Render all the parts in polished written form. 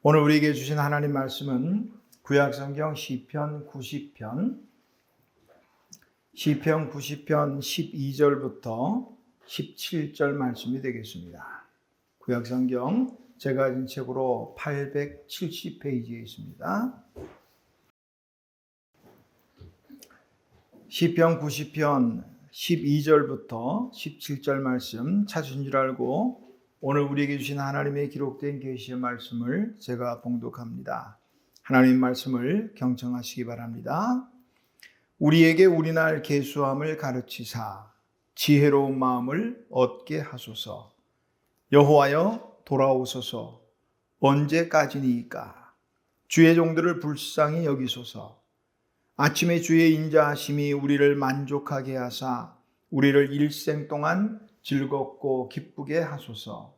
오늘 우리에게 주신 하나님 말씀은 구약성경 시편 90편 12절부터 17절 말씀이 되겠습니다. 구약성경 제가 가진 책으로 870페이지에 있습니다. 시편 90편 12절부터 17절 말씀 찾으신 줄 알고 오늘 우리에게 주신 하나님의 기록된 계시의 말씀을 제가 봉독합니다. 하나님 말씀을 경청하시기 바랍니다. 우리에게 우리날 계수함을 가르치사 지혜로운 마음을 얻게 하소서. 여호와여 돌아오소서. 언제까지니이까? 주의 종들을 불쌍히 여기소서. 아침에 주의 인자하심이 우리를 만족하게 하사 우리를 일생 동안 즐겁고 기쁘게 하소서.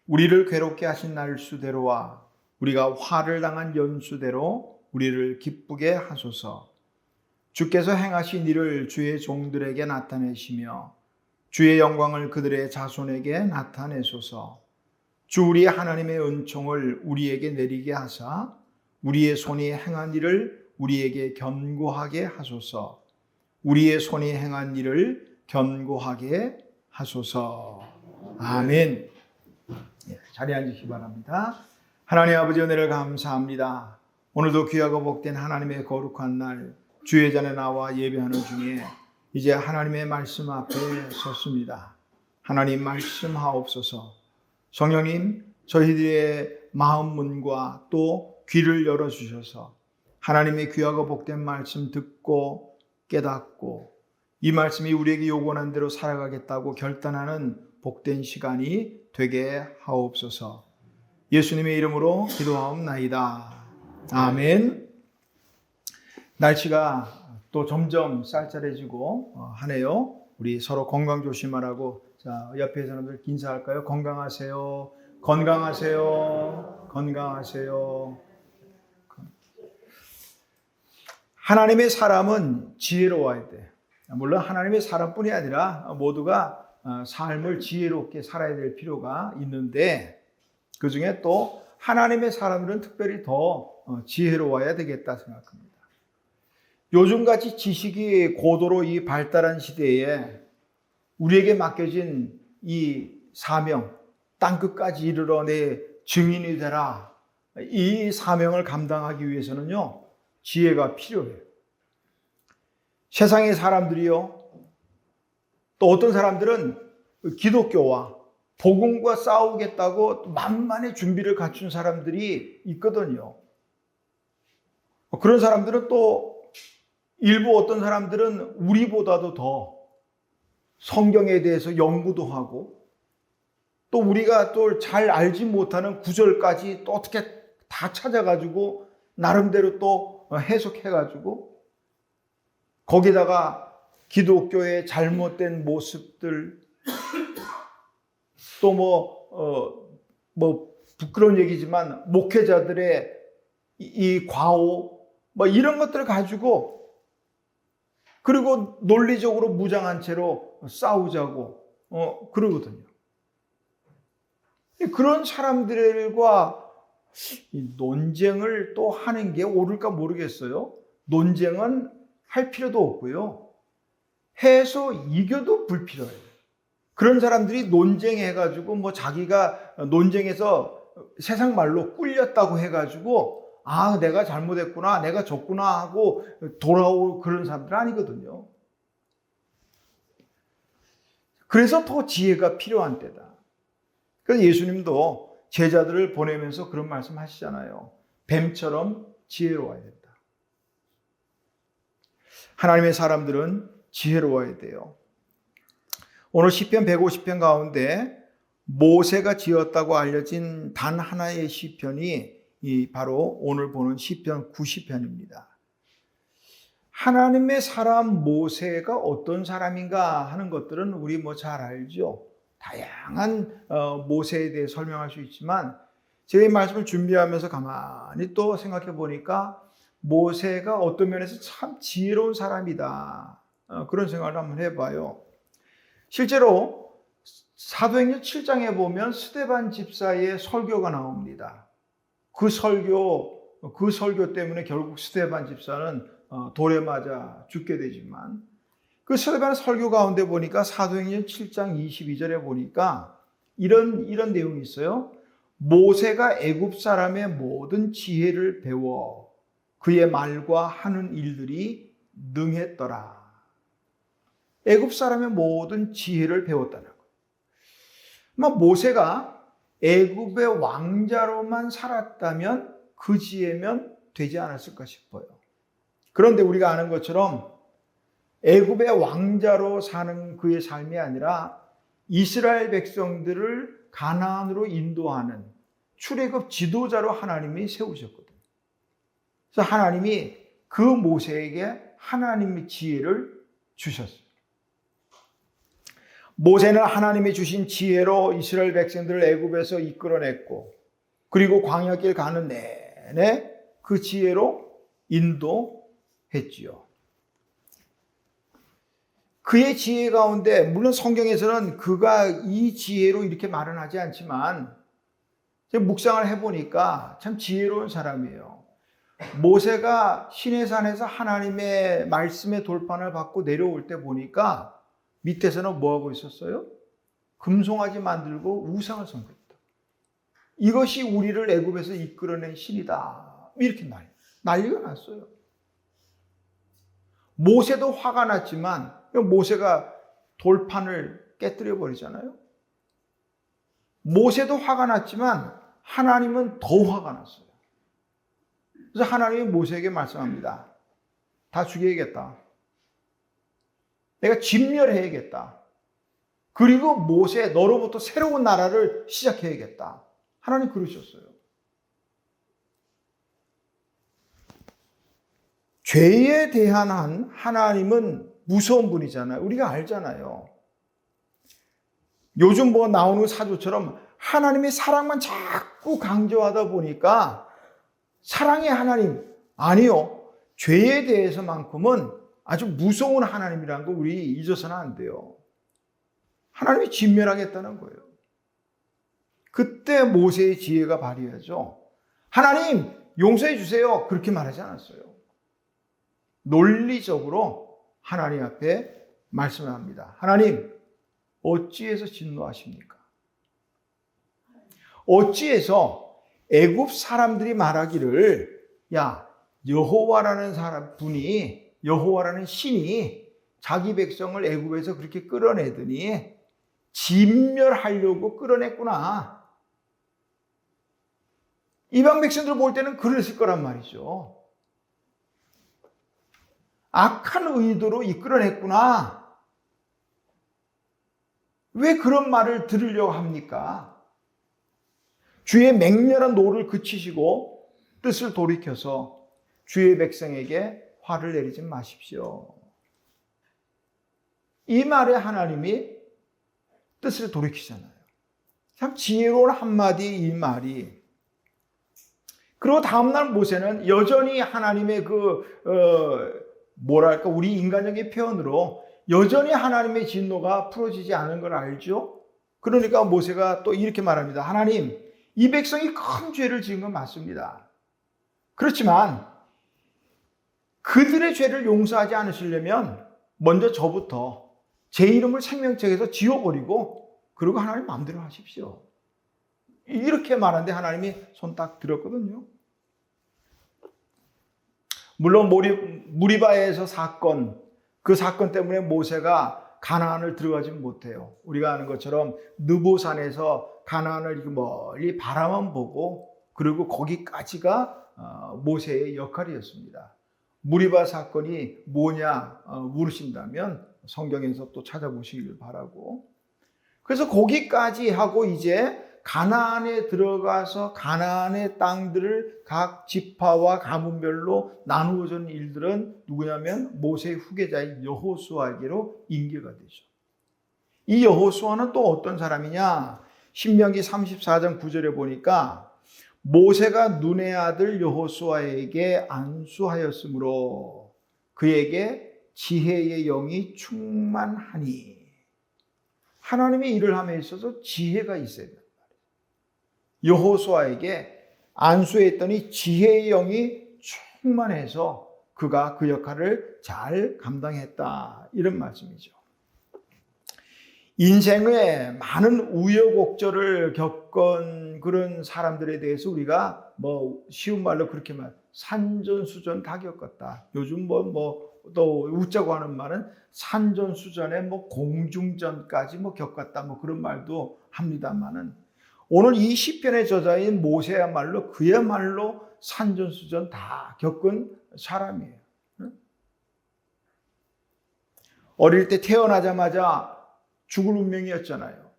우리를 괴롭게 하신 날수대로와 우리가 화를 당한 연수대로 우리를 기쁘게 하소서. 주께서 행하신 일을 주의 종들에게 나타내시며 주의 영광을 그들의 자손에게 나타내소서. 주 우리 하나님의 은총을 우리에게 내리게 하사 우리의 손이 행한 일을 우리에게 견고하게 하소서. 우리의 손이 행한 일을 견고하게 하소서. 아멘. 자리에 앉으시기 바랍니다. 하나님 아버지 은혜를 감사합니다. 오늘도 귀하고 복된 하나님의 거룩한 날 주의 전에 나와 예배하는 중에 이제 하나님의 말씀 앞에 섰습니다. 하나님 말씀하옵소서. 성령님 저희들의 마음 문과 또 귀를 열어주셔서 하나님의 귀하고 복된 말씀 듣고 깨닫고 이 말씀이 우리에게 요구하는 대로 살아가겠다고 결단하는 복된 시간이 되게 하옵소서. 예수님의 이름으로 기도하옵나이다. 아멘. 날씨가 또 점점 쌀쌀해지고 하네요. 우리 서로 건강 조심하라고 자 옆에 사람들 인사할까요? 건강하세요. 건강하세요. 건강하세요. 하나님의 사람은 지혜로워야 돼. 물론 하나님의 사람뿐이 아니라 모두가 삶을 지혜롭게 살아야 될 필요가 있는데 그 중에 또 하나님의 사람들은 특별히 더 지혜로워야 되겠다 생각합니다. 요즘같이 지식이 고도로 이 발달한 시대에 우리에게 맡겨진 이 사명, 땅끝까지 이르러 내 증인이 되라. 이 사명을 감당하기 위해서는요, 지혜가 필요해요. 세상의 사람들이요, 또 어떤 사람들은 기독교와 복음과 싸우겠다고 만만의 준비를 갖춘 사람들이 있거든요. 그런 사람들은 또 일부 어떤 사람들은 우리보다도 더 성경에 대해서 연구도 하고 또 우리가 또 잘 알지 못하는 구절까지 또 어떻게 다 찾아가지고 나름대로 또 해석해가지고 거기다가 기독교의 잘못된 모습들 또 부끄러운 얘기지만 목회자들의 이 과오 이런 것들을 가지고 그리고 논리적으로 무장한 채로 싸우자고 그러거든요. 그런 사람들과 논쟁을 또 하는 게 옳을까 모르겠어요. 논쟁은 할 필요도 없고요. 해서 이겨도 불필요해요. 그런 사람들이 논쟁해가지고 자기가 논쟁에서 세상 말로 꿀렸다고 해가지고 내가 잘못했구나, 내가 졌구나 하고 돌아올 그런 사람들 아니거든요. 그래서 더 지혜가 필요한 때다. 그래서 예수님도 제자들을 보내면서 그런 말씀 하시잖아요. 뱀처럼 지혜로워야 된다. 하나님의 사람들은 지혜로워야 돼요. 오늘 시편 150편 가운데 모세가 지었다고 알려진 단 하나의 시편이 바로 오늘 보는 시편 90편입니다. 하나님의 사람 모세가 어떤 사람인가 하는 것들은 우리 잘 알죠. 다양한 모세에 대해 설명할 수 있지만 제가 이 말씀을 준비하면서 가만히 또 생각해 보니까 모세가 어떤 면에서 참 지혜로운 사람이다. 그런 생각을 한번 해봐요. 실제로 사도행전 7장에 보면 스데반 집사의 설교가 나옵니다. 그 설교 때문에 결국 스데반 집사는 돌에 맞아 죽게 되지만, 그 스데반 설교 가운데 보니까 사도행전 7장 22절에 보니까 이런 내용이 있어요. 모세가 애굽 사람의 모든 지혜를 배워 그의 말과 하는 일들이 능했더라. 애굽 사람의 모든 지혜를 배웠다는 거예요. 모세가 애굽의 왕자로만 살았다면 그 지혜면 되지 않았을까 싶어요. 그런데 우리가 아는 것처럼 애굽의 왕자로 사는 그의 삶이 아니라 이스라엘 백성들을 가나안으로 인도하는 출애굽 지도자로 하나님이 세우셨거든요. 그래서 하나님이 그 모세에게 하나님의 지혜를 주셨어요. 모세는 하나님이 주신 지혜로 이스라엘 백성들을 애굽에서 이끌어냈고, 그리고 광야길 가는 내내 그 지혜로 인도했지요. 그의 지혜 가운데, 물론 성경에서는 그가 이 지혜로 이렇게 말은 하지 않지만 제가 묵상을 해보니까 참 지혜로운 사람이에요. 모세가 시내산에서 하나님의 말씀의 돌판을 받고 내려올 때 보니까 밑에서는 뭐하고 있었어요? 금송아지 만들고 우상을 섬겼다. 이것이 우리를 애굽에서 이끌어낸 신이다. 이렇게 난리가 났어요. 모세도 화가 났지만 모세가 돌판을 깨뜨려 버리잖아요. 모세도 화가 났지만 하나님은 더 화가 났어요. 그래서 하나님이 모세에게 말씀합니다. 다 죽여야겠다. 내가 진멸해야겠다. 그리고 모세, 너로부터 새로운 나라를 시작해야겠다. 하나님 그러셨어요. 죄에 대한 하나님은 무서운 분이잖아요. 우리가 알잖아요. 요즘 나오는 사조처럼 하나님의 사랑만 자꾸 강조하다 보니까 사랑의 하나님, 아니요. 죄에 대해서만큼은 아주 무서운 하나님이라는 거 우리 잊어서는 안 돼요. 하나님이 진멸하겠다는 거예요. 그때 모세의 지혜가 발휘하죠. 하나님 용서해 주세요. 그렇게 말하지 않았어요. 논리적으로 하나님 앞에 말씀을 합니다. 하나님 어찌해서 진노하십니까? 어찌해서 애굽 사람들이 말하기를 여호와라는 분이, 여호와라는 신이 자기 백성을 애굽에서 그렇게 끌어내더니 진멸하려고 끌어냈구나. 이방 백성들 볼 때는 그랬을 거란 말이죠. 악한 의도로 이끌어냈구나. 왜 그런 말을 들으려고 합니까? 주의 맹렬한 노를 그치시고 뜻을 돌이켜서 주의 백성에게 화를 내리지 마십시오. 이 말에 하나님이 뜻을 돌이키잖아요. 참 지혜로운 한마디 이 말이. 그리고 다음날 모세는 여전히 하나님의 우리 인간적인 표현으로 여전히 하나님의 진노가 풀어지지 않은 걸 알죠? 그러니까 모세가 또 이렇게 말합니다. 하나님, 이 백성이 큰 죄를 지은 건 맞습니다. 그렇지만 그들의 죄를 용서하지 않으시려면 먼저 저부터 제 이름을 생명책에서 지워버리고 그리고 하나님 마음대로 하십시오. 이렇게 말하는데 하나님이 손 딱 들었거든요. 물론 무리바에서 그 사건 때문에 모세가 가나안을 들어가지 못해요. 우리가 아는 것처럼 느보산에서 가나안을 이렇게 멀리 바라만 보고 그리고 거기까지가 모세의 역할이었습니다. 무리바 사건이 뭐냐 물으신다면 성경에서 또 찾아보시길 바라고. 그래서 거기까지 하고 이제 가나안에 들어가서 가나안의 땅들을 각 지파와 가문별로 나누어진 일들은 누구냐면 모세의 후계자인 여호수아에게로 인계가 되죠. 이 여호수아는 또 어떤 사람이냐? 신명기 34장 9절에 보니까 모세가 눈의 아들 여호수아에게 안수하였으므로 그에게 지혜의 영이 충만하니. 하나님의 일을 함에 있어서 지혜가 있어야 된다. 여호수아에게 안수했더니 지혜의 영이 충만해서 그가 그 역할을 잘 감당했다. 이런 말씀이죠. 인생에 많은 우여곡절을 겪은 그런 사람들에 대해서 우리가 쉬운 말로 그렇게 산전수전 다 겪었다. 요즘 또 웃자고 하는 말은 산전수전에 공중전까지 겪었다. 그런 말도 합니다만은 오늘 이 시편의 저자인 모세야말로 그야말로 산전수전 다 겪은 사람이에요. 어릴 때 태어나자마자 죽을 운명이었잖아요.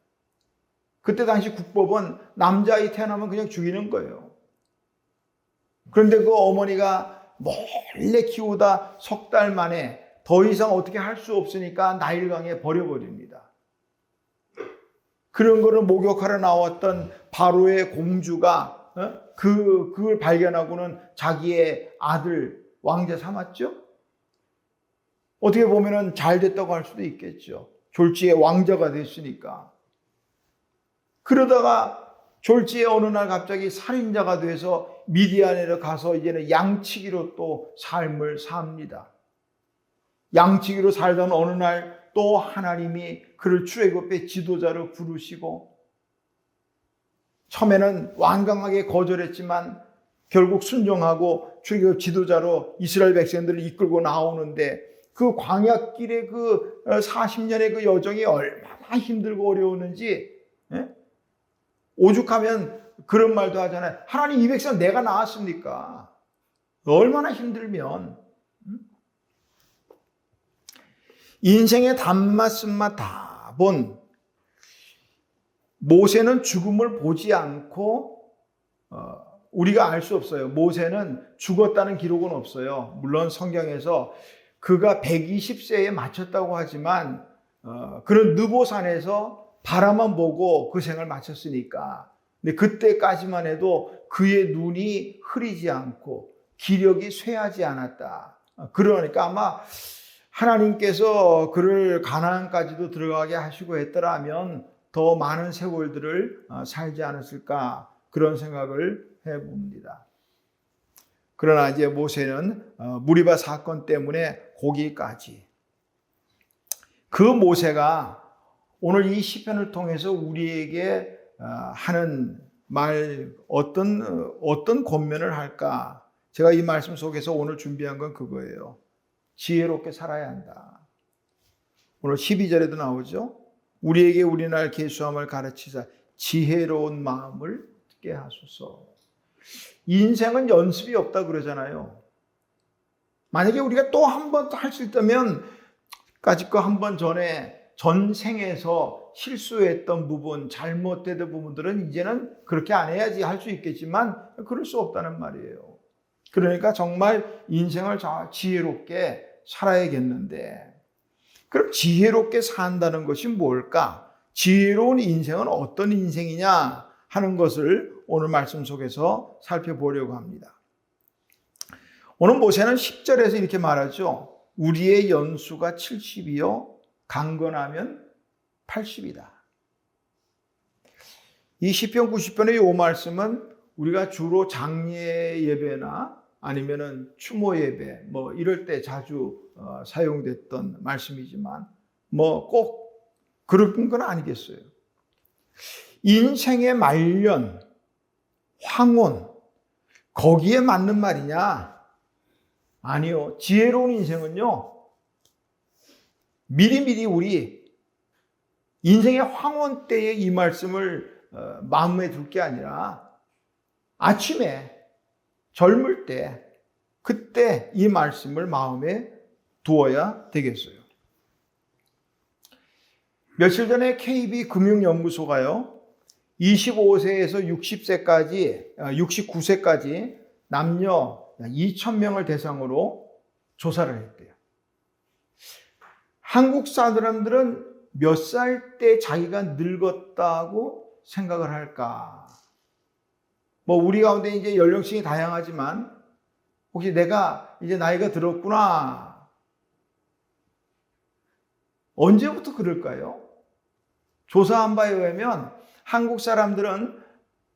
그때 당시 국법은 남자아이 태어나면 그냥 죽이는 거예요. 그런데 그 어머니가 몰래 키우다 석 달 만에 더 이상 어떻게 할 수 없으니까 나일강에 버려버립니다. 그런 거를 목욕하러 나왔던 바로의 공주가 그걸 발견하고는 자기의 아들 왕자 삼았죠. 어떻게 보면은 잘 됐다고 할 수도 있겠죠. 졸지에 왕자가 됐으니까. 그러다가 졸지에 어느 날 갑자기 살인자가 돼서 미디안에 가서 이제는 양치기로 또 삶을 삽니다. 양치기로 살던 어느 날 또 하나님이 그를 출애굽의 지도자로 부르시고 처음에는 완강하게 거절했지만 결국 순종하고 출애굽 지도자로 이스라엘 백성들을 이끌고 나오는데 그 광야길의 그 40년의 그 여정이 얼마나 힘들고 어려웠는지 오죽하면 그런 말도 하잖아요. 하나님 이 백성 내가 낳았습니까? 얼마나 힘들면. 인생의 단맛 쓴맛 다 본 모세는 죽음을 보지 않고 우리가 알 수 없어요. 모세는 죽었다는 기록은 없어요. 물론 성경에서 그가 120세에 마쳤다고 하지만 그런 느보산에서 바라만 보고 그 생을 마쳤으니까. 근데 그때까지만 해도 그의 눈이 흐리지 않고 기력이 쇠하지 않았다. 그러니까 아마 하나님께서 그를 가나안까지도 들어가게 하시고 했더라면 더 많은 세월들을 살지 않았을까 그런 생각을 해봅니다. 그러나 이제 모세는 무리바 사건 때문에 거기까지. 그 모세가 오늘 이 시편을 통해서 우리에게 하는 말 어떤 권면을 할까? 제가 이 말씀 속에서 오늘 준비한 건 그거예요. 지혜롭게 살아야 한다. 오늘 12절에도 나오죠. 우리에게 우리날 계수함을 가르치사 지혜로운 마음을 듣게 하소서. 인생은 연습이 없다 그러잖아요. 만약에 우리가 또 한 번 할 수 있다면 까짓 거 한 번 전에 전생에서 실수했던 부분, 잘못된 부분들은 이제는 그렇게 안 해야지 할 수 있겠지만 그럴 수 없다는 말이에요. 그러니까 정말 인생을 지혜롭게 살아야겠는데 그럼 지혜롭게 산다는 것이 뭘까? 지혜로운 인생은 어떤 인생이냐 하는 것을 오늘 말씀 속에서 살펴보려고 합니다. 오늘 모세는 10절에서 이렇게 말하죠. 우리의 연수가 70이요 강건하면 80이다. 이 시편 90편의 이 말씀은 우리가 주로 장례 예배나 아니면은 추모 예배 이럴 때 자주 사용됐던 말씀이지만 꼭 그런 건 아니겠어요. 인생의 말년, 황혼 거기에 맞는 말이냐? 아니요. 지혜로운 인생은요. 미리미리 우리 인생의 황혼 때에 이 말씀을 마음에 둘 게 아니라 아침에 젊을 때 그때 이 말씀을 마음에 두어야 되겠어요. 며칠 전에 KB금융연구소가요. 25세에서 69세까지 남녀 2,000명을 대상으로 조사를 했대요. 한국 사람들은 몇 살 때 자기가 늙었다고 생각을 할까? 우리 가운데 이제 연령층이 다양하지만 혹시 내가 이제 나이가 들었구나. 언제부터 그럴까요? 조사한 바에 의하면 한국 사람들은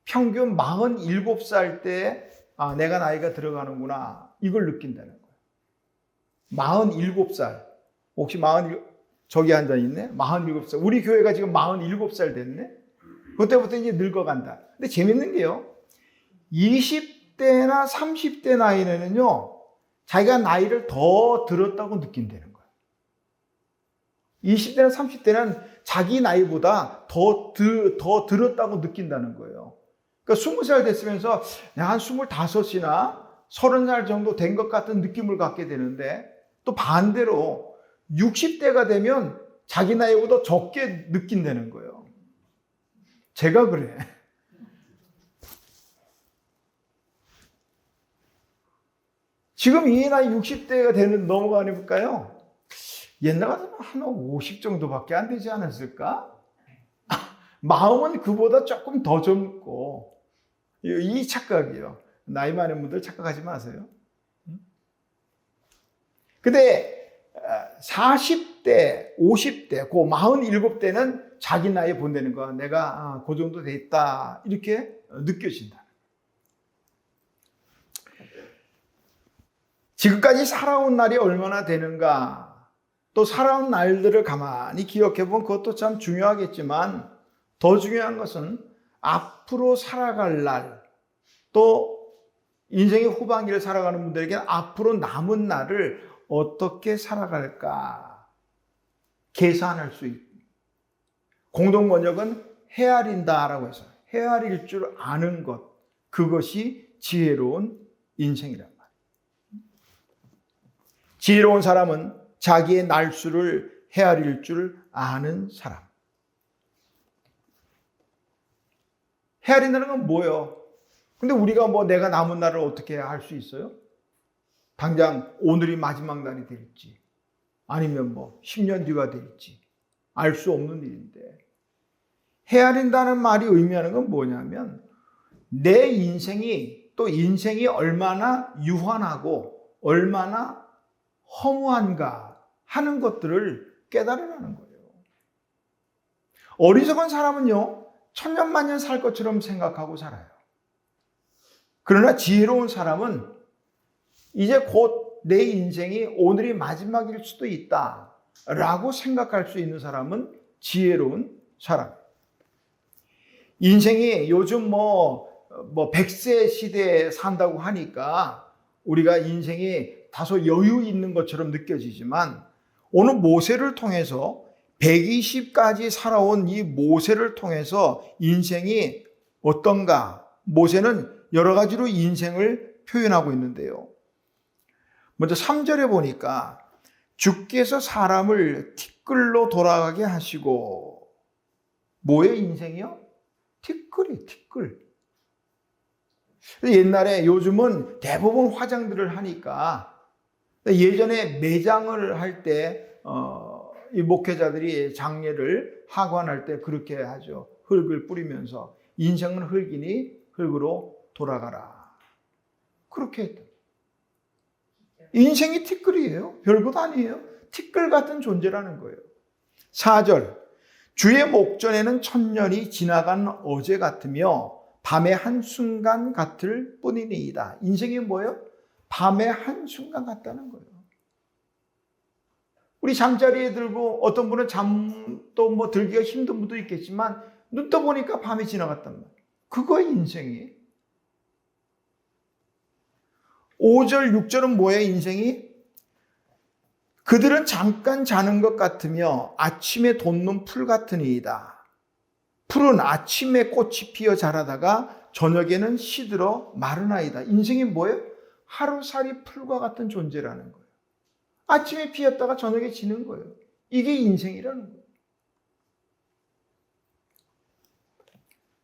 평균 47살 때 내가 나이가 들어가는구나 이걸 느낀다는 거예요. 47살. 혹시 47 저기 앉아 있네? 47살. 우리 교회가 지금 47살 됐네? 그때부터 이제 늙어간다. 근데 재밌는 게요. 20대나 30대 나이에는요, 자기가 나이를 더 들었다고 느낀다는 거예요. 20대나 30대는 자기 나이보다 더 들었다고 느낀다는 거예요. 그러니까 20살 됐으면서 한 25이나 30살 정도 된 것 같은 느낌을 갖게 되는데, 또 반대로 60대가 되면 자기 나이보다 적게 느낀다는 거예요. 제가 그래. 지금 이 나이 60대가 되는 넘어가니까요. 옛날 같으면 한 50 정도밖에 안 되지 않았을까? 마음은 그보다 조금 더 젊고, 이 착각이요. 나이 많은 분들 착각하지 마세요. 근데 40대, 50대, 그 47대는 자기 나이 본다는 거야. 내가 그 정도 됐다. 이렇게 느껴진다. 지금까지 살아온 날이 얼마나 되는가, 또 살아온 날들을 가만히 기억해 보면 그것도 참 중요하겠지만 더 중요한 것은 앞으로 살아갈 날, 또 인생의 후반기를 살아가는 분들에게는 앞으로 남은 날을 어떻게 살아갈까 계산할 수 있고, 공동 번역은 헤아린다라고 해서 헤아릴 줄 아는 것, 그것이 지혜로운 인생이란 말이에요. 지혜로운 사람은 자기의 날수를 헤아릴 줄 아는 사람. 헤아린다는 건 뭐예요? 근데 우리가 내가 남은 날을 어떻게 할 수 있어요? 당장 오늘이 마지막 날이 될지, 아니면 10년 뒤가 될지 알 수 없는 일인데, 헤아린다는 말이 의미하는 건 뭐냐면 내 인생이, 또 인생이 얼마나 유한하고 얼마나 허무한가 하는 것들을 깨달으라는 거예요. 어리석은 사람은요, 천년만년 살 것처럼 생각하고 살아요. 그러나 지혜로운 사람은 이제 곧 내 인생이 오늘이 마지막일 수도 있다 라고 생각할 수 있는 사람은 지혜로운 사람. 인생이 요즘 100세 시대에 산다고 하니까 우리가 인생이 다소 여유 있는 것처럼 느껴지지만, 오늘 모세를 통해서 120까지 살아온 이 모세를 통해서 인생이 어떤가, 모세는 여러 가지로 인생을 표현하고 있는데요. 먼저 3절에 보니까 주께서 사람을 티끌로 돌아가게 하시고, 뭐의 인생이요? 티끌이 티끌. 옛날에, 요즘은 대부분 화장들을 하니까, 예전에 매장을 할 때 이 목회자들이 장례를 하관할 때 그렇게 하죠. 흙을 뿌리면서 인생은 흙이니 흙으로 돌아가라. 그렇게 했다. 인생이 티끌이에요. 별것 아니에요. 티끌 같은 존재라는 거예요. 4절, 주의 목전에는 천년이 지나간 어제 같으며 밤의 한순간 같을 뿐이니이다. 인생이 뭐예요? 밤의 한순간 같다는 거예요. 우리 잠자리에 들고, 어떤 분은 잠도 들기가 힘든 분도 있겠지만 눈 떠보니까 밤이 지나갔단 말이에요. 그거의 인생이. 5절, 6절은 뭐예요? 인생이? 그들은 잠깐 자는 것 같으며 아침에 돋는 풀 같으니이다. 풀은 아침에 꽃이 피어 자라다가 저녁에는 시들어 마르나이다. 인생이 뭐예요? 하루살이 풀과 같은 존재라는 거예요. 아침에 피었다가 저녁에 지는 거예요. 이게 인생이라는 거예요.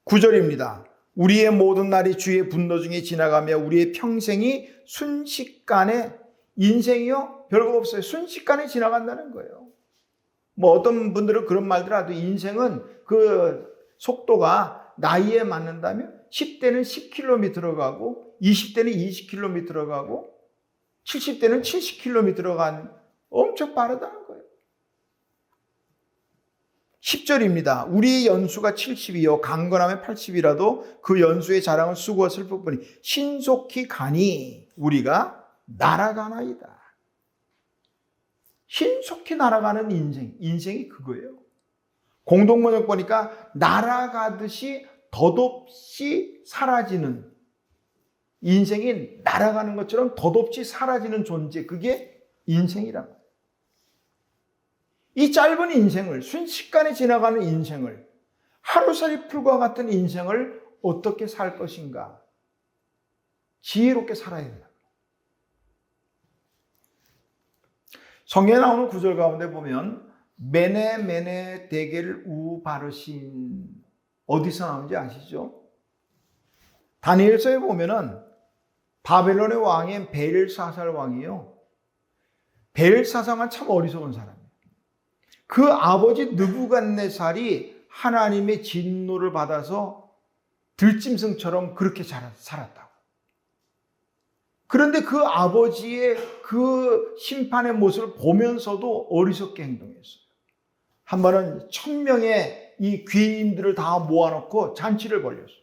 9절입니다. 우리의 모든 날이 주의 분노 중에 지나가며 우리의 평생이 순식간에, 인생이요? 별거 없어요. 순식간에 지나간다는 거예요. 어떤 분들은 그런 말들 하도, 인생은 그 속도가 나이에 맞는다면 10대는 10km 가고 20대는 20km 가고 70대는 70km 간, 엄청 빠르다는 거예요. 10절입니다. 우리의 연수가 70이요 강건하면 80이라도 그 연수의 자랑은 수고와 슬픔뿐이 신속히 가니 우리가 날아가나이다. 신속히 날아가는 인생이 그거예요. 공동번역 보니까 날아가듯이 덧없이 사라지는, 인생이 날아가는 것처럼 덧없이 사라지는 존재, 그게 인생이란 말이에요. 이 짧은 인생을, 순식간에 지나가는 인생을, 하루살이 풀과 같은 인생을 어떻게 살 것인가? 지혜롭게 살아야 된다. 성경에 나오는 구절 가운데 보면 메네 데겔 우 바르신, 어디서 나오는지 아시죠? 다니엘서에 보면은 바벨론의 왕인 벨사살 왕이요, 벨사살은 참 어리석은 사람이에요. 그 아버지 느부갓네살이 하나님의 진노를 받아서 들짐승처럼 그렇게 살았다고. 그런데 그 아버지의 그 심판의 모습을 보면서도 어리석게 행동했어요. 한 번은 1000명의 이 귀인들을 다 모아놓고 잔치를 벌였어요.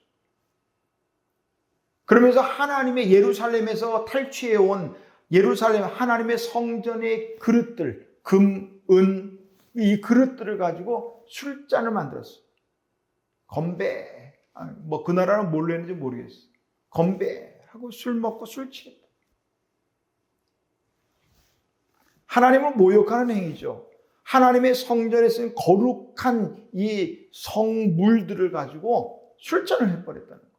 그러면서 하나님의 예루살렘에서 탈취해온 예루살렘 하나님의 성전의 그릇들, 금, 은, 이 그릇들을 가지고 술잔을 만들었어요. 건배, 뭐 그 나라는 뭘로 했는지 모르겠어요. 건배하고 술 먹고 술 취했다. 하나님을 모욕하는 행위죠. 하나님의 성전에 쓰인 거룩한 이 성물들을 가지고 술잔을 해버렸다는 거예요.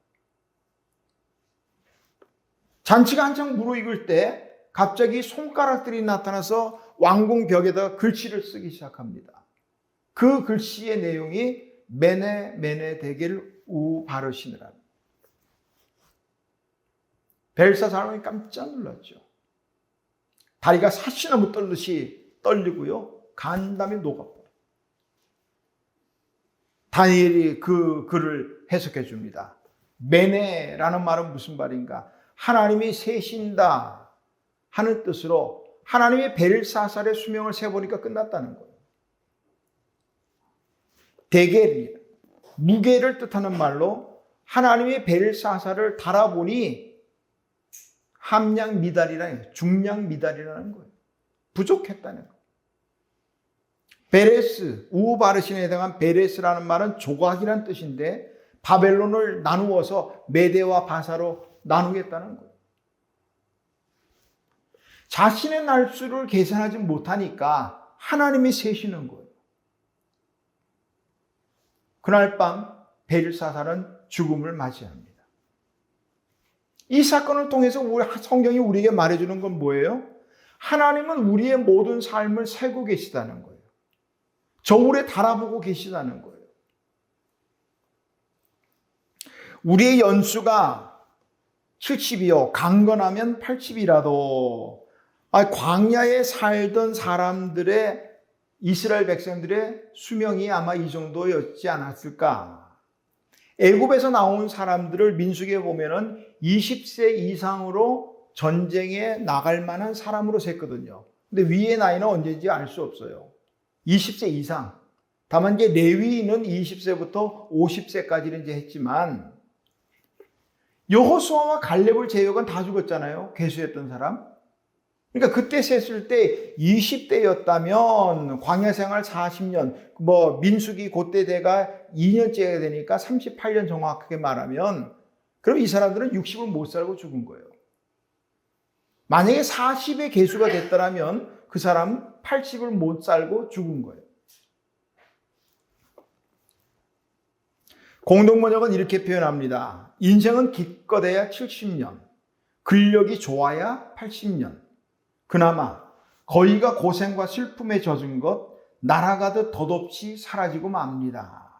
잔치가 한창 무르익을 때 갑자기 손가락들이 나타나서 왕궁 벽에다가 글씨를 쓰기 시작합니다. 그 글씨의 내용이 메네 데겔 우 바르시느라. 벨사살이 깜짝 놀랐죠. 다리가 사시나무 떨듯이 떨리고요, 간담이 녹아버려요. 다니엘이 그 글을 해석해 줍니다. 메네라는 말은 무슨 말인가? 하나님이 세신다 하는 뜻으로 하나님의 벨사살의 수명을 세보니까 끝났다는 거예요. 데겔이 무게를 뜻하는 말로 하나님의 벨사살을 달아보니 함량 미달이라는 거예요. 중량 미달이라는 거예요. 부족했다는 거예요. 베레스, 우바르신에 해당한 베레스라는 말은 조각이라는 뜻인데 바벨론을 나누어서 메대와 바사로 나누겠다는 거예요. 자신의 날수를 계산하지 못하니까 하나님이 세시는 거예요. 그날 밤 벨사살은 죽음을 맞이합니다. 이 사건을 통해서 성경이 우리에게 말해주는 건 뭐예요? 하나님은 우리의 모든 삶을 세고 계시다는 거예요. 저울에 달아보고 계시다는 거예요. 우리의 연수가 70이요 강건하면 80이라도 광야에 살던 사람들의, 이스라엘 백성들의 수명이 아마 이 정도였지 않았을까. 애굽에서 나온 사람들을 민수기에 보면은 20세 이상으로 전쟁에 나갈 만한 사람으로 셌거든요. 근데 위의 나이는 언제인지 알 수 없어요. 20세 이상. 다만 이제 레위인은 20세부터 50세까지는 이제 했지만 여호수아와 갈렙을 제외한 다 죽었잖아요. 계수했던 사람. 그러니까 그때 셌을 때 20대였다면 광야 생활 40년, 뭐 민수기 그때 대가 2년째가 되니까 38년 정확하게 말하면, 그럼 이 사람들은 60을 못 살고 죽은 거예요. 만약에 40의 계수가 됐다면 그 사람 80을 못 살고 죽은 거예요. 공동번역은 이렇게 표현합니다. 인생은 기껏해야 70년, 근력이 좋아야 80년. 그나마 거의가 고생과 슬픔에 젖은 것, 날아가듯 덧없이 사라지고 맙니다.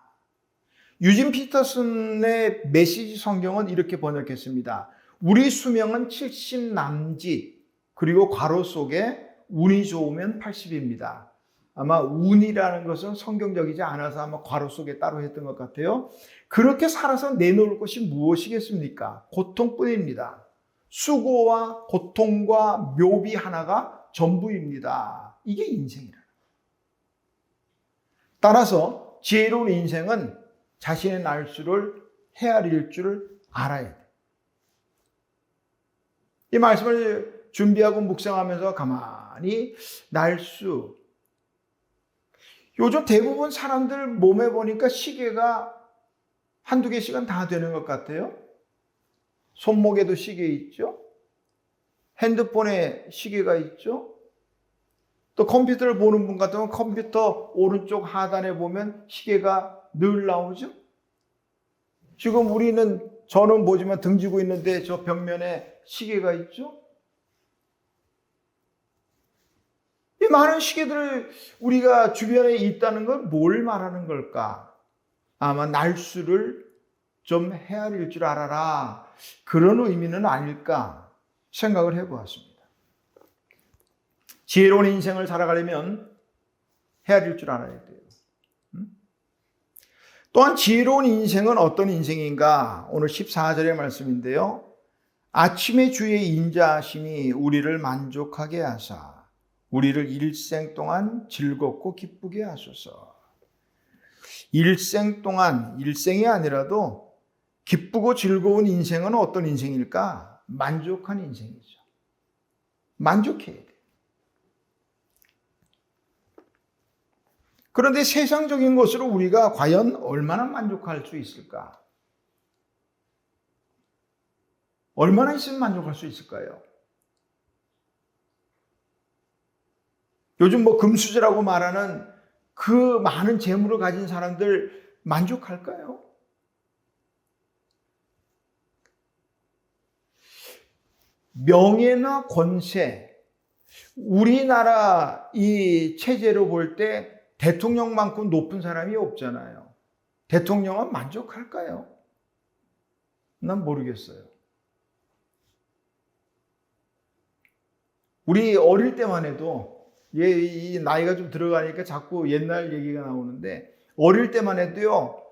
유진 피터슨의 메시지 성경은 이렇게 번역했습니다. 우리 수명은 70 남짓, 그리고 괄호 속에 운이 좋으면 80입니다. 아마 운이라는 것은 성경적이지 않아서 아마 괄호 속에 따로 했던 것 같아요. 그렇게 살아서 내놓을 것이 무엇이겠습니까? 고통뿐입니다. 수고와 고통과 묘비 하나가 전부입니다. 이게 인생이라. 따라서 지혜로운 인생은 자신의 날수를 헤아릴 줄 알아야 돼. 이 말씀을 준비하고 묵상하면서 가만히 날수. 요즘 대부분 사람들 몸에 보니까 시계가 한두 개씩은 다 되는 것 같아요. 손목에도 시계 있죠. 핸드폰에 시계가 있죠. 또 컴퓨터를 보는 분 같으면 컴퓨터 오른쪽 하단에 보면 시계가 늘 나오죠. 지금 저는 보지만 등지고 있는데 저 벽면에 시계가 있죠. 이 많은 시계들 우리가 주변에 있다는 건 뭘 말하는 걸까? 아마 날수를 좀 헤아릴 줄 알아라. 그런 의미는 아닐까 생각을 해보았습니다. 지혜로운 인생을 살아가려면 헤아릴 줄 알아야 돼요. 또한 지혜로운 인생은 어떤 인생인가? 오늘 14절의 말씀인데요. 아침의 주의 인자하심이 우리를 만족하게 하사 우리를 일생 동안 즐겁고 기쁘게 하소서. 일생 동안, 일생이 아니라도 기쁘고 즐거운 인생은 어떤 인생일까? 만족한 인생이죠. 만족해야 돼요. 그런데 세상적인 것으로 우리가 과연 얼마나 만족할 수 있을까? 얼마나 있으면 만족할 수 있을까요? 요즘 금수저라고 말하는 그 많은 재물을 가진 사람들 만족할까요? 명예나 권세, 우리나라 이 체제로 볼 때 대통령만큼 높은 사람이 없잖아요. 대통령은 만족할까요? 난 모르겠어요. 우리 어릴 때만 해도 이 나이가 좀 들어가니까 자꾸 옛날 얘기가 나오는데 어릴 때만 해도요.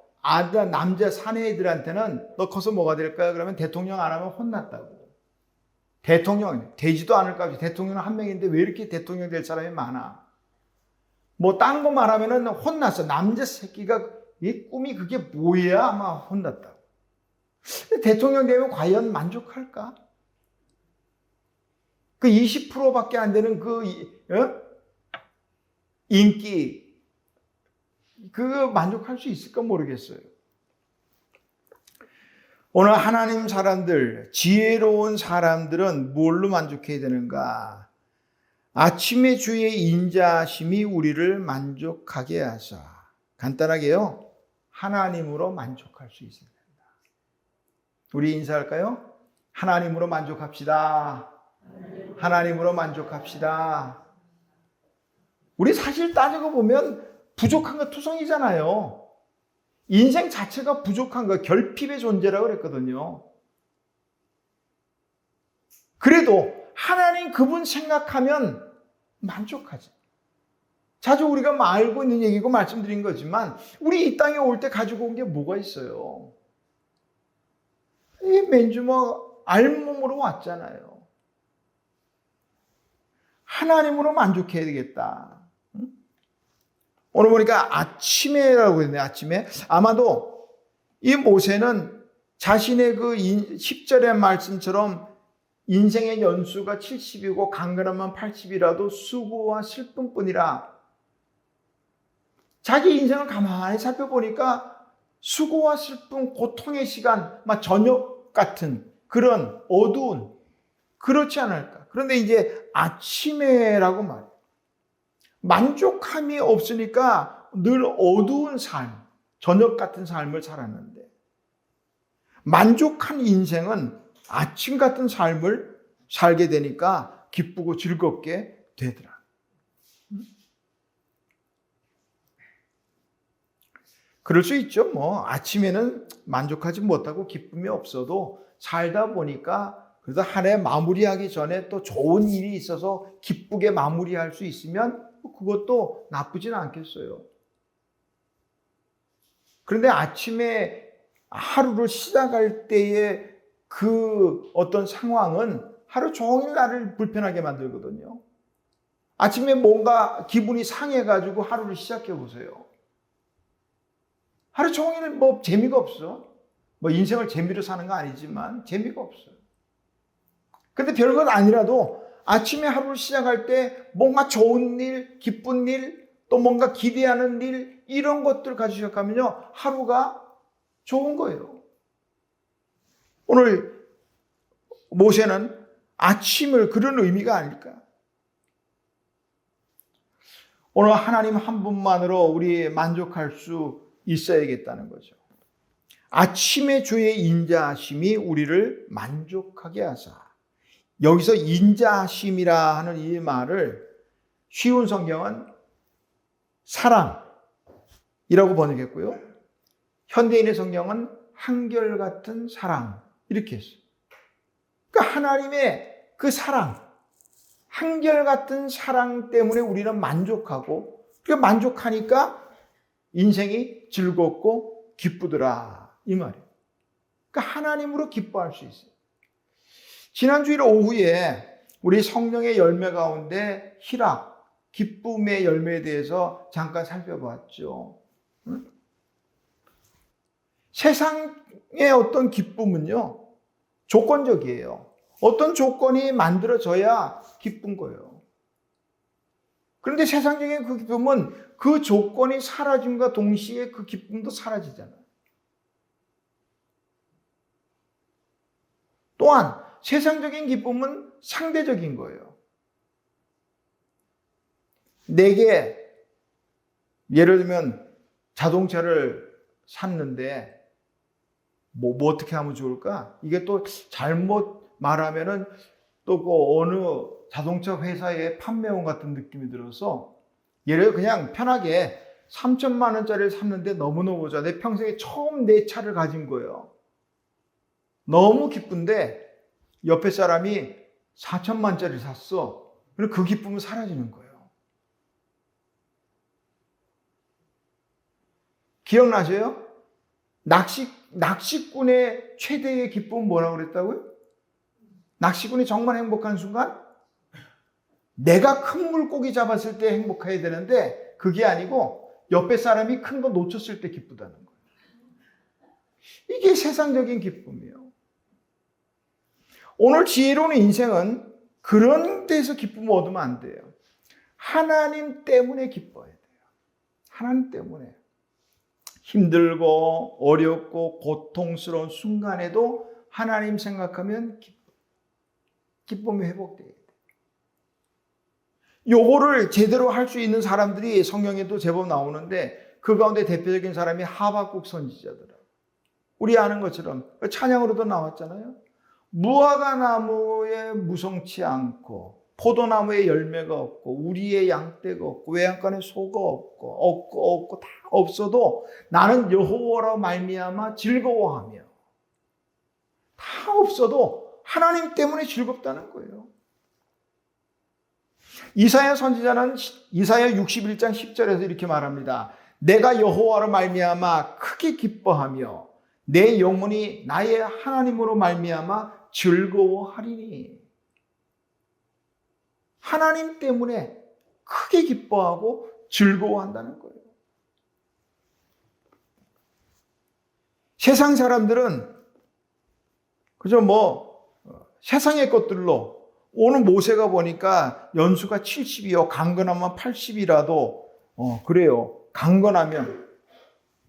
남자 사내들한테는 너 커서 뭐가 될까요? 그러면 대통령 안 하면 혼났다고. 대통령 되지도 않을까? 대통령은 한 명인데 왜 이렇게 대통령 될 사람이 많아? 딴 거 말하면은 혼났어. 남자 새끼가 이 꿈이 그게 뭐야? 아마 혼났다고. 대통령 되면 과연 만족할까? 그 20%밖에 안 되는 인기, 그거 만족할 수 있을까 모르겠어요. 오늘 하나님 사람들, 지혜로운 사람들은 뭘로 만족해야 되는가? 아침의 주의 인자하심이 우리를 만족하게 하사. 간단하게요. 하나님으로 만족할 수 있어야 된다. 우리 인사할까요? 하나님으로 만족합시다. 하나님으로 만족합시다. 우리 사실 따지고 보면 부족한 거 투성이잖아요. 인생 자체가 부족한 거, 결핍의 존재라고 그랬거든요. 그래도 하나님 그분 생각하면 만족하지. 자주 우리가 알고 있는 얘기고 말씀드린 거지만 우리 이 땅에 올 때 가지고 온 게 뭐가 있어요? 이 맨주먹 알몸으로 왔잖아요. 하나님으로 만족해야 되겠다. 오늘 보니까 아침에라고 했네. 아침에 아마도 이 모세는 자신의 그 10절의 말씀처럼 인생의 연수가 70이고 강건하면 80이라도 수고와 슬픔뿐이라. 자기 인생을 가만히 살펴보니까 수고와 슬픔, 고통의 시간, 저녁 같은 그런 어두운, 그렇지 않을까. 그런데 이제 아침에라고 말해요. 만족함이 없으니까 늘 어두운 삶, 저녁 같은 삶을 살았는데 만족한 인생은 아침 같은 삶을 살게 되니까 기쁘고 즐겁게 되더라. 그럴 수 있죠. 아침에는 만족하지 못하고 기쁨이 없어도 살다 보니까 그래도 한 해 마무리하기 전에 또 좋은 일이 있어서 기쁘게 마무리할 수 있으면 그것도 나쁘진 않겠어요. 그런데 아침에 하루를 시작할 때의 그 어떤 상황은 하루 종일 나를 불편하게 만들거든요. 아침에 뭔가 기분이 상해가지고 하루를 시작해 보세요. 하루 종일 뭐 재미가 없어. 뭐 인생을 재미로 사는 거 아니지만 재미가 없어요. 근데 별것 아니라도 아침에 하루를 시작할 때 뭔가 좋은 일, 기쁜 일, 또 뭔가 기대하는 일, 이런 것들 가지고 시작하면요, 하루가 좋은 거예요. 오늘 모세는 아침을 그런 의미가 아닐까? 오늘 하나님 한 분만으로 우리 만족할 수 있어야겠다는 거죠. 아침의 주의 인자하심이 우리를 만족하게 하사. 여기서 인자하심이라 하는 이 말을 쉬운 성경은 사랑이라고 번역했고요. 현대인의 성경은 한결같은 사랑 이렇게 했어요. 그러니까 하나님의 그 사랑, 한결같은 사랑 때문에 우리는 만족하고, 그 만족하니까 인생이 즐겁고 기쁘더라 이 말이에요. 그러니까 하나님으로 기뻐할 수 있어요. 지난 주일 오후에 우리 성령의 열매 가운데 희락, 기쁨의 열매에 대해서 잠깐 살펴봤죠. 세상의 어떤 기쁨은요, 조건적이에요. 어떤 조건이 만들어져야 기쁜 거예요. 그런데 세상적인 그 기쁨은 그 조건이 사라짐과 동시에 그 기쁨도 사라지잖아요. 또한 세상적인 기쁨은 상대적인 거예요. 내게 예를 들면 자동차를 샀는데 뭐 어떻게 하면 좋을까? 이게 또 잘못 말하면은 또 그 어느 자동차 회사의 판매원 같은 느낌이 들어서, 예를 들어 그냥 편하게 3천만 원짜리를 샀는데 너무너무 좋아. 내 평생에 처음 내 차를 가진 거예요. 너무 기쁜데 옆에 사람이 4천만 원짜리를 샀어. 그럼 그 기쁨은 사라지는 거예요. 기억나세요? 낚시꾼의 최대의 기쁨은 뭐라고 그랬다고요? 낚시꾼이 정말 행복한 순간? 내가 큰 물고기 잡았을 때 행복해야 되는데 그게 아니고 옆에 사람이 큰 거 놓쳤을 때 기쁘다는 거예요. 이게 세상적인 기쁨이에요. 오늘 지혜로운 인생은 그런 데서 기쁨을 얻으면 안 돼요. 하나님 때문에 기뻐야 돼요. 하나님 때문에. 힘들고 어렵고 고통스러운 순간에도 하나님 생각하면 기쁨이 회복돼야 돼요. 요거를 제대로 할 수 있는 사람들이 성경에도 제법 나오는데 그 가운데 대표적인 사람이 하박국 선지자더라고요. 우리 아는 것처럼 찬양으로도 나왔잖아요. 무화과 나무에 무성치 않고 포도나무에 열매가 없고 우리의 양떼가 없고 외양간에 소가 없고 다 없어도 나는 여호와로 말미암아 즐거워하며, 다 없어도 하나님 때문에 즐겁다는 거예요. 이사야 선지자는 이사야 61장 10절에서 이렇게 말합니다. 내가 여호와로 말미암아 크게 기뻐하며 내 영혼이 나의 하나님으로 말미암아 즐거워하리니. 하나님 때문에 크게 기뻐하고 즐거워한다는 거예요. 세상 사람들은 그저 세상의 것들로, 오늘 모세가 보니까 연수가 70이요. 강건하면 80이라도 그래요. 강건하면,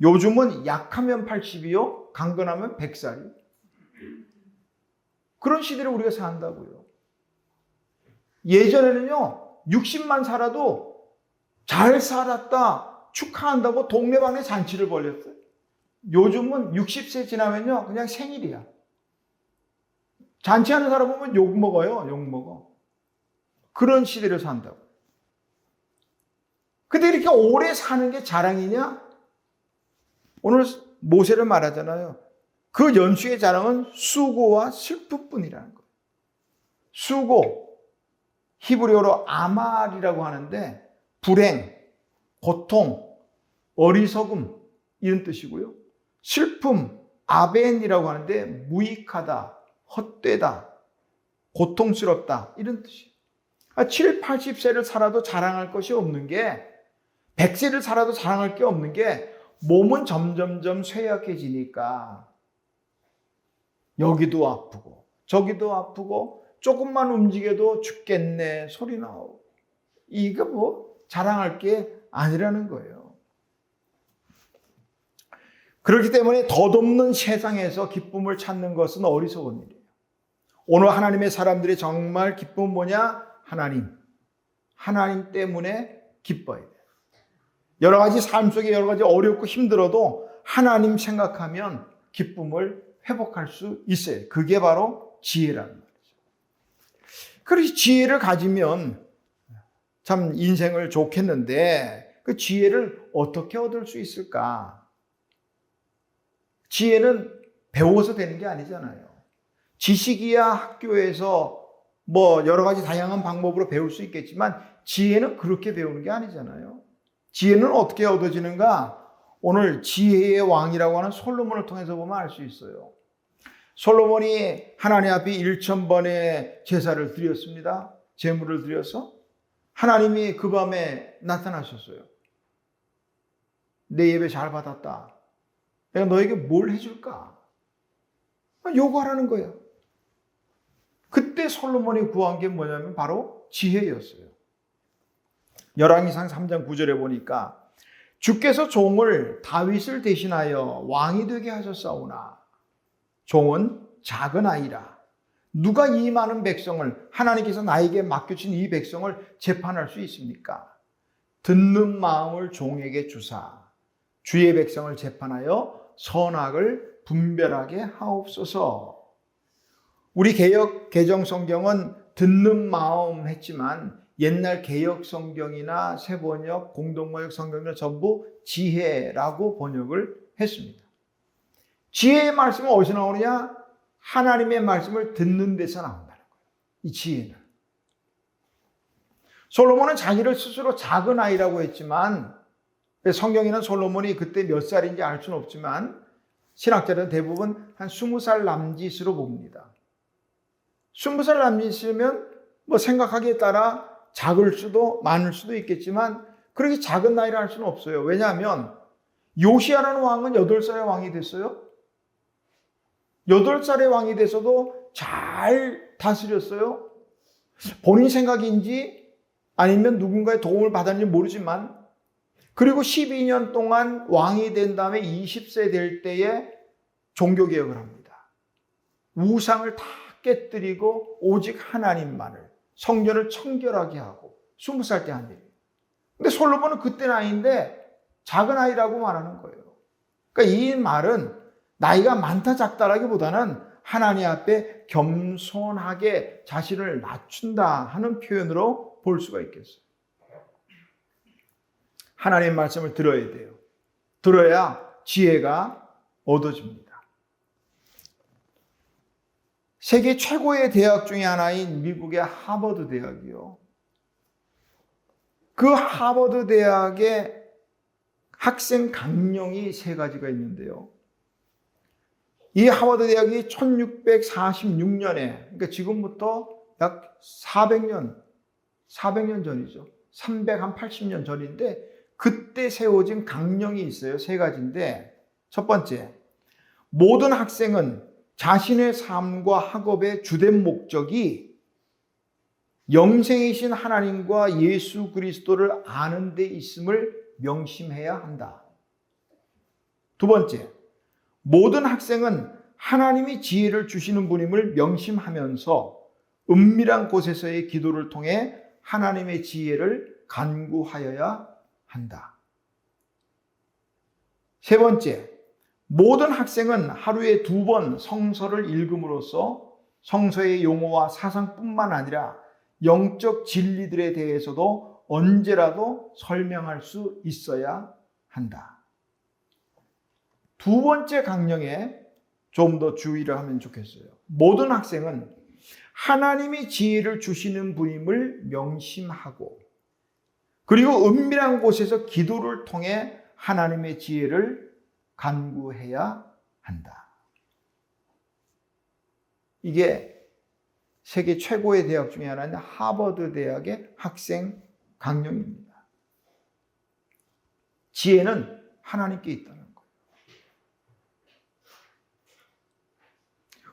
요즘은 약하면 80이요. 강건하면 100살이. 그런 시대를 우리가 산다고요. 예전에는요, 60만 살아도 잘 살았다 축하한다고 동네방네 잔치를 벌였어요. 요즘은 60세 지나면요, 그냥 생일이야. 잔치하는 사람 보면 욕 먹어요. 욕 먹어. 그런 시대를 산다고. 근데 이렇게 오래 사는 게 자랑이냐? 오늘 모세를 말하잖아요. 그 연수의 자랑은 수고와 슬픔뿐이라는 거예요. 수고, 히브리어로 아말이라고 하는데 불행, 고통, 어리석음 이런 뜻이고요. 슬픔, 아벤이라고 하는데 무익하다, 헛되다, 고통스럽다 이런 뜻이에요. 7, 80세를 살아도 자랑할 것이 없는 게, 100세를 살아도 자랑할 게 없는 게 몸은 점점점 쇠약해지니까 여기도 아프고 저기도 아프고 조금만 움직여도 죽겠네 소리 나오고, 이거 뭐 자랑할 게 아니라는 거예요. 그렇기 때문에 덧없는 세상에서 기쁨을 찾는 것은 어리석은 일이에요. 오늘 하나님의 사람들이 정말 기쁨은 뭐냐? 하나님 때문에 기뻐야 돼요. 여러 가지 삶 속에 여러 가지 어렵고 힘들어도 하나님 생각하면 기쁨을 회복할 수 있어요. 그게 바로 지혜라는 말이죠. 그래서 지혜를 가지면 참 인생을 좋겠는데 그 지혜를 어떻게 얻을 수 있을까? 지혜는 배워서 되는 게 아니잖아요. 지식이야 학교에서 뭐 여러 가지 다양한 방법으로 배울 수 있겠지만 지혜는 그렇게 배우는 게 아니잖아요. 지혜는 어떻게 얻어지는가? 오늘 지혜의 왕이라고 하는 솔로몬을 통해서 보면 알 수 있어요. 솔로몬이 하나님 앞에 1000번의 제사를 드렸습니다. 제물을 드려서 하나님이 그 밤에 나타나셨어요. 내 예배 잘 받았다. 내가 너에게 뭘 해줄까? 요구하라는 거예요. 그때 솔로몬이 구한 게 뭐냐면 바로 지혜였어요. 열왕기상 3장 9절에 보니까 주께서 종을 다윗을 대신하여 왕이 되게 하셨사오나 종은 작은 아이라 누가 이 많은 백성을, 하나님께서 나에게 맡겨진 이 백성을 재판할 수 있습니까? 듣는 마음을 종에게 주사 주의 백성을 재판하여 선악을 분별하게 하옵소서. 우리 개역 개정 성경은 듣는 마음 했지만 옛날 개역 성경이나 새번역, 공동번역 성경은 전부 지혜라고 번역을 했습니다. 지혜의 말씀은 어디서 나오느냐? 하나님의 말씀을 듣는 데서 나온다는 거예요. 이 지혜는. 솔로몬은 자기를 스스로 작은 아이라고 했지만 성경에는 솔로몬이 그때 몇 살인지 알 수는 없지만 신학자들은 대부분 한 20살 남짓으로 봅니다. 20살 남짓이면 뭐 생각하기에 따라 작을 수도 많을 수도 있겠지만 그렇게 작은 나이를 할 수는 없어요. 왜냐하면 요시야라는 왕은 8살의 왕이 됐어요. 8살의 왕이 돼서도 잘 다스렸어요. 본인 생각인지 아니면 누군가의 도움을 받았는지 모르지만 그리고 12년 동안 왕이 된 다음에 20세 될 때에 종교개혁을 합니다. 우상을 다 깨뜨리고 오직 하나님만을, 성전을 청결하게 하고 20살 때 한 일이에요. 근데 솔로몬은 그때 나이인데 작은 아이라고 말하는 거예요. 그러니까 이 말은 나이가 많다 작다라기보다는 하나님 앞에 겸손하게 자신을 낮춘다 하는 표현으로 볼 수가 있겠어요. 하나님의 말씀을 들어야 돼요. 들어야 지혜가 얻어집니다. 세계 최고의 대학 중에 하나인 미국의 하버드 대학이요. 그 하버드 대학의 학생 강령이 3가지가 있는데요. 이 하버드 대학이 1646년에, 그러니까 지금부터 약 400년 전이죠. 380년 전인데 그때 세워진 강령이 있어요. 3가지인데 첫 번째, 모든 학생은 자신의 삶과 학업의 주된 목적이 영생이신 하나님과 예수 그리스도를 아는 데 있음을 명심해야 한다. 두 번째, 모든 학생은 하나님이 지혜를 주시는 분임을 명심하면서 은밀한 곳에서의 기도를 통해 하나님의 지혜를 간구하여야 한다. 세 번째, 모든 학생은 하루에 2번 성서를 읽음으로써 성서의 용어와 사상뿐만 아니라 영적 진리들에 대해서도 언제라도 설명할 수 있어야 한다. 2번째 강령에 좀 더 주의를 하면 좋겠어요. 모든 학생은 하나님이 지혜를 주시는 분임을 명심하고 그리고 은밀한 곳에서 기도를 통해 하나님의 지혜를 간구해야 한다. 이게 세계 최고의 대학 중에 하나인 하버드 대학의 학생 강령입니다. 지혜는 하나님께 있다는 거예요.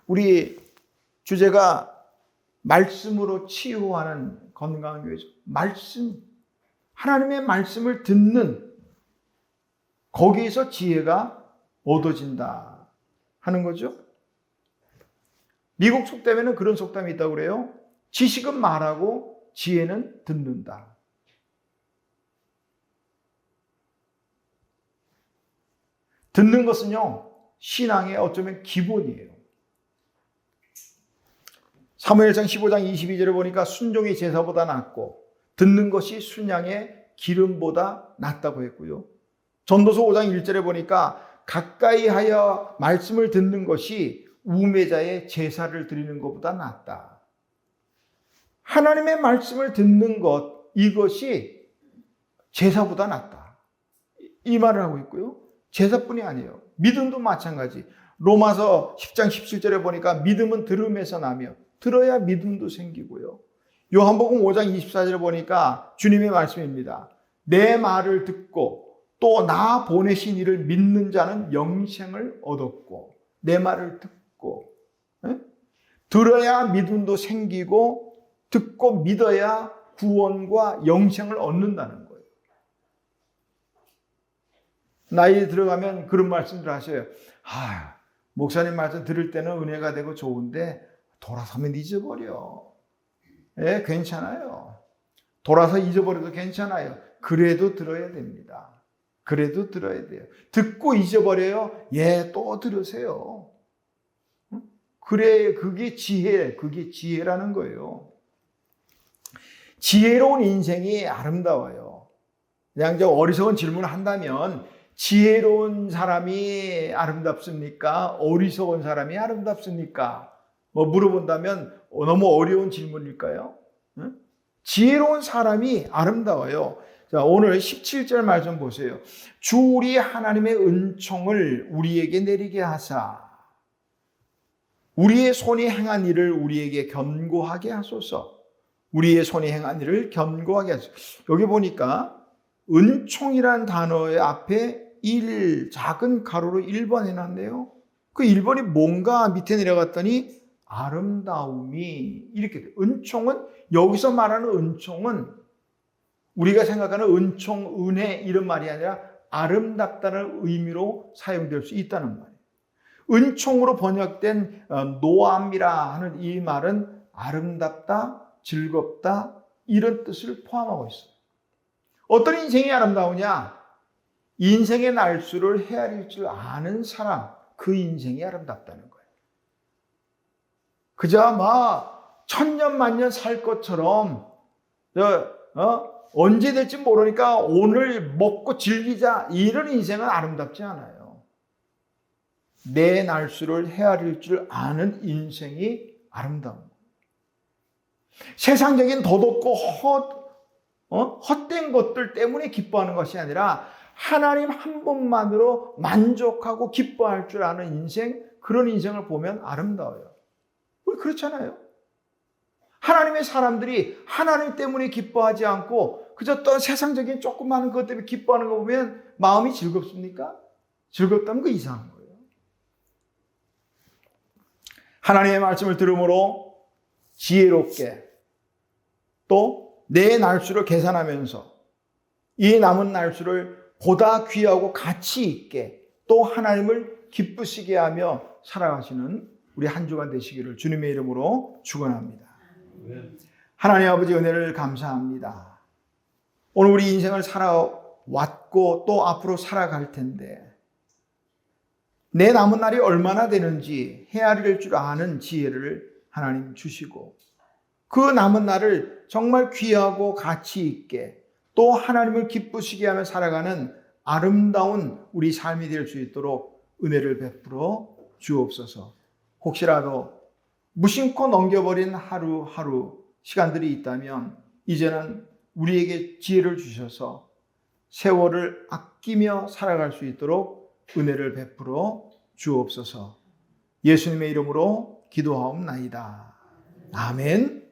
우리 주제가 말씀으로 치유하는 건강한 교회죠. 말씀, 하나님의 말씀을 듣는, 거기에서 지혜가 얻어진다 하는 거죠. 미국 속담에는 그런 속담이 있다고 그래요. 지식은 말하고 지혜는 듣는다. 듣는 것은요, 신앙의 어쩌면 기본이에요. 사무엘상 15장 22절을 보니까 순종이 제사보다 낫고 듣는 것이 순양의 기름보다 낫다고 했고요. 전도서 5장 1절에 보니까 가까이 하여 말씀을 듣는 것이 우매자의 제사를 드리는 것보다 낫다. 하나님의 말씀을 듣는 것, 이것이 제사보다 낫다. 이 말을 하고 있고요. 제사뿐이 아니에요. 믿음도 마찬가지. 로마서 10장 17절에 보니까 믿음은 들음에서 나며 들어야 믿음도 생기고요. 요한복음 5장 24절에 보니까 주님의 말씀입니다. 내 말을 듣고 또 나 보내신 이를 믿는 자는 영생을 얻었고, 내 말을 듣고 들어야 믿음도 생기고 듣고 믿어야 구원과 영생을 얻는다는 거예요. 나이 들어가면 그런 말씀들 하셔요. 목사님 말씀 들을 때는 은혜가 되고 좋은데 돌아서면 잊어버려. 예, 괜찮아요. 돌아서 잊어버려도 괜찮아요. 그래도 들어야 됩니다. 그래도 들어야 돼요. 듣고 잊어버려요. 예, 또 들으세요. 그래, 그게 지혜라는 거예요. 지혜로운 인생이 아름다워요. 그냥 저 어리석은 질문을 한다면 지혜로운 사람이 아름답습니까? 어리석은 사람이 아름답습니까? 물어본다면 너무 어려운 질문일까요? 지혜로운 사람이 아름다워요. 자, 오늘 17절 말 좀 보세요. 주 우리 하나님의 은총을 우리에게 내리게 하사 우리의 손이 행한 일을 우리에게 견고하게 하소서. 우리의 손이 행한 일을 견고하게 하소서. 여기 보니까 은총이란 단어의 앞에 1 작은 가로로 1번 해놨네요. 그 1번이 뭔가 밑에 내려갔더니 아름다움이 이렇게 돼요. 은총은, 여기서 말하는 은총은 우리가 생각하는 은총, 은혜 이런 말이 아니라 아름답다는 의미로 사용될 수 있다는 말이에요. 은총으로 번역된 노암이라 하는 이 말은 아름답다, 즐겁다 이런 뜻을 포함하고 있어요. 어떤 인생이 아름다우냐? 인생의 날수를 헤아릴 줄 아는 사람, 그 인생이 아름답다는 거예요. 그저 막 천년 만년 살 것처럼 언제 될지 모르니까 오늘 먹고 즐기자, 이런 인생은 아름답지 않아요. 내 날수를 헤아릴 줄 아는 인생이 아름다운 거예요. 세상적인 더덥고 헛된 것들 때문에 기뻐하는 것이 아니라 하나님 한 분만으로 만족하고 기뻐할 줄 아는 인생, 그런 인생을 보면 아름다워요. 우리 그렇잖아요. 하나님의 사람들이 하나님 때문에 기뻐하지 않고 그저 또 세상적인 조그마한 것 때문에 기뻐하는 거 보면 마음이 즐겁습니까? 즐겁다면 그 이상한 거예요. 하나님의 말씀을 들음으로 지혜롭게 또 내 날수를 계산하면서 이 남은 날수를 보다 귀하고 가치 있게 또 하나님을 기쁘시게 하며 살아가시는 우리 한 주간 되시기를 주님의 이름으로 축원합니다. 하나님 아버지 은혜를 감사합니다. 오늘 우리 인생을 살아왔고 또 앞으로 살아갈 텐데 내 남은 날이 얼마나 되는지 헤아릴 줄 아는 지혜를 하나님 주시고 그 남은 날을 정말 귀하고 가치 있게 또 하나님을 기쁘시게 하며 살아가는 아름다운 우리 삶이 될 수 있도록 은혜를 베풀어 주옵소서. 혹시라도 무심코 넘겨버린 하루하루 시간들이 있다면 이제는 우리에게 지혜를 주셔서 세월을 아끼며 살아갈 수 있도록 은혜를 베풀어 주옵소서. 예수님의 이름으로 기도하옵나이다. 아멘.